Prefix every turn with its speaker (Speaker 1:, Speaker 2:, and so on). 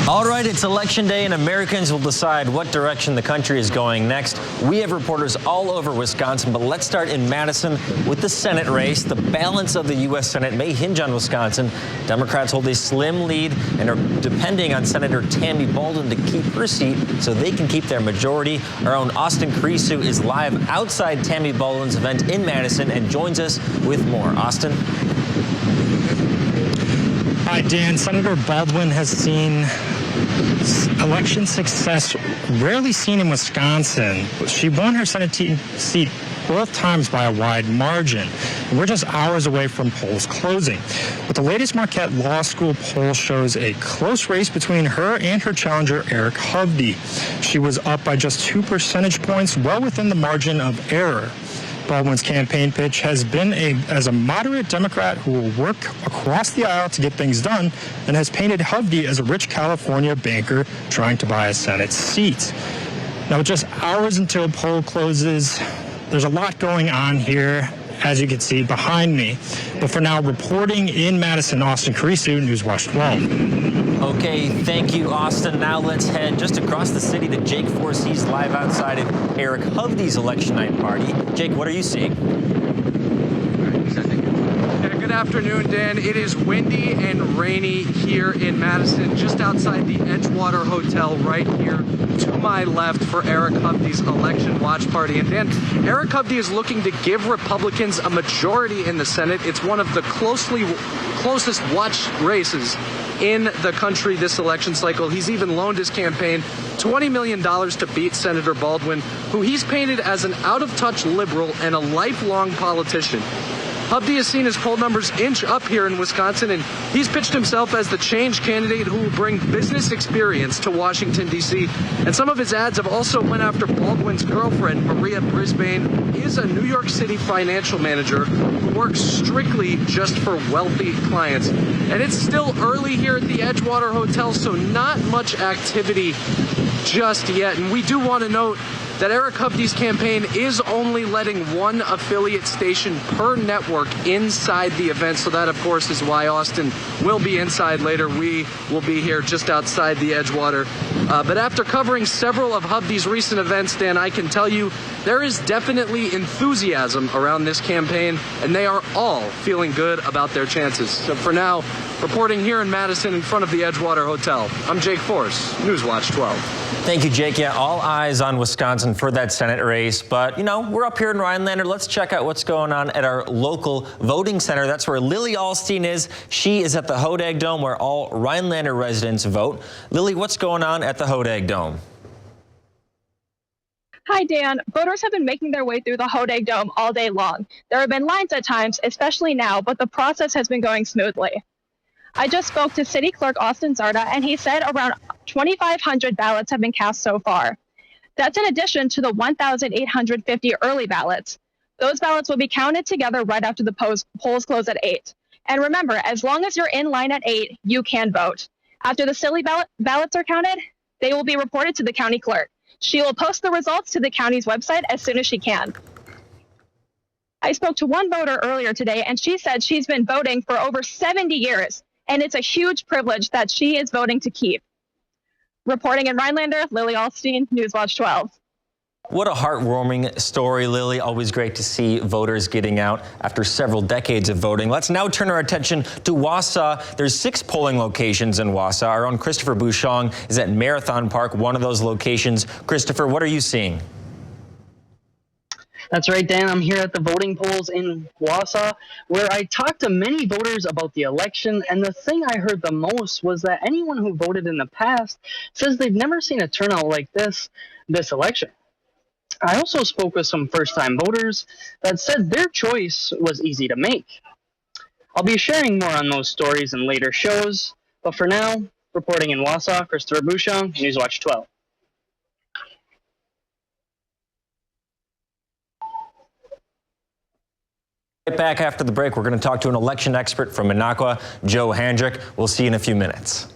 Speaker 1: All right, it's election day and Americans will decide what direction the country is going next. We have reporters all over Wisconsin, but let's start in Madison with the Senate race. The balance of the U.S. Senate may hinge on Wisconsin. Democrats hold a slim lead and are depending on Senator Tammy Baldwin to keep her seat so they can keep their majority. Our own Austin Creasue is live outside Tammy Baldwin's event in Madison and joins us with more. Austin?
Speaker 2: Hi, Dan. Senator Baldwin has seen election success rarely seen in Wisconsin. She won her Senate seat both times by a wide margin. We're just hours away from polls closing. But the latest Marquette Law School poll shows a close race between her and her challenger, Eric Hovde. She was up by just 2 percentage points, well within the margin of error. Baldwin's campaign pitch has been as a moderate Democrat who will work across the aisle to get things done, and has painted Hovde as a rich California banker trying to buy a Senate seat. Now, with just hours until poll closes, there's a lot going on here, as you can see behind me. But for now, reporting in Madison, Austin Creasue, Newswatch 12.
Speaker 1: Okay, thank you, Austin. Now let's head just across the city to Jake Force. He's live outside of Eric Hovde's election night party. Jake, what are you seeing?
Speaker 3: Good afternoon, Dan. It is windy and rainy here in Madison, just outside the Edgewater Hotel right here to my left for Eric Hovde's election watch party. And Dan, Eric Hovde is looking to give Republicans a majority in the Senate. It's one of the closest watch races in the country this election cycle. He's even loaned his campaign $20 million to beat Senator Baldwin, who he's painted as an out-of-touch liberal and a lifelong politician. Hovde has seen his poll numbers inch up here in Wisconsin, and he's pitched himself as the change candidate who will bring business experience to Washington, D.C. And some of his ads have also went after Baldwin's girlfriend, Maria Brisbane, who is a New York City financial manager who works strictly just for wealthy clients. And it's still early here at the Edgewater Hotel, so not much activity just yet. And we do want to note that Eric Hovde's campaign is only letting one affiliate station per network inside the event. So that, of course, is why Austin will be inside later. We will be here just outside the Edgewater. But after covering several of Hovde's recent events, Dan, I can tell you there is definitely enthusiasm around this campaign, and they are all feeling good about their chances. So for now, reporting here in Madison in front of the Edgewater Hotel, I'm Jake Force, Newswatch 12.
Speaker 1: Thank you, Jake. Yeah, all eyes on Wisconsin for that Senate race. But, you know, we're up here in Rhinelander. Let's check out what's going on at our local voting center. That's where Lily Alstein is. She is at the Hodag Dome, where all Rhinelander residents vote. Lily, what's going on at the Hodag Dome?
Speaker 4: Hi, Dan. Voters have been making their way through the Hodag Dome all day long. There have been lines at times, especially now, but the process has been going smoothly. I just spoke to City Clerk Austin Zarda, and he said around 2,500 ballots have been cast so far. That's in addition to the 1,850 early ballots. Those ballots will be counted together right after the polls close at 8. And remember, as long as you're in line at 8, you can vote. After the silly ballots are counted, they will be reported to the county clerk. She will post the results to the county's website as soon as she can. I spoke to one voter earlier today, and she said she's been voting for over 70 years. And it's a huge privilege that she is voting to keep. Reporting in Rhinelander, Lily Alstein, Newswatch 12.
Speaker 1: What a heartwarming story, Lily. Always great to see voters getting out after several decades of voting. Let's now turn our attention to Wausau. There's 6 polling locations in Wausau. Our own Christopher Bouchon is at Marathon Park, one of those locations. Christopher, what are you seeing?
Speaker 5: That's right, Dan. I'm here at the voting polls in Wausau, where I talked to many voters about the election, and the thing I heard the most was that anyone who voted in the past says they've never seen a turnout like this election. I also spoke with some first-time voters that said their choice was easy to make. I'll be sharing more on those stories in later shows, but for now, reporting in Wausau, Christopher Bouchon, Newswatch 12.
Speaker 1: Right back after the break, we're going to talk to an election expert from Minocqua, Joe Handrick. We'll see you in a few minutes.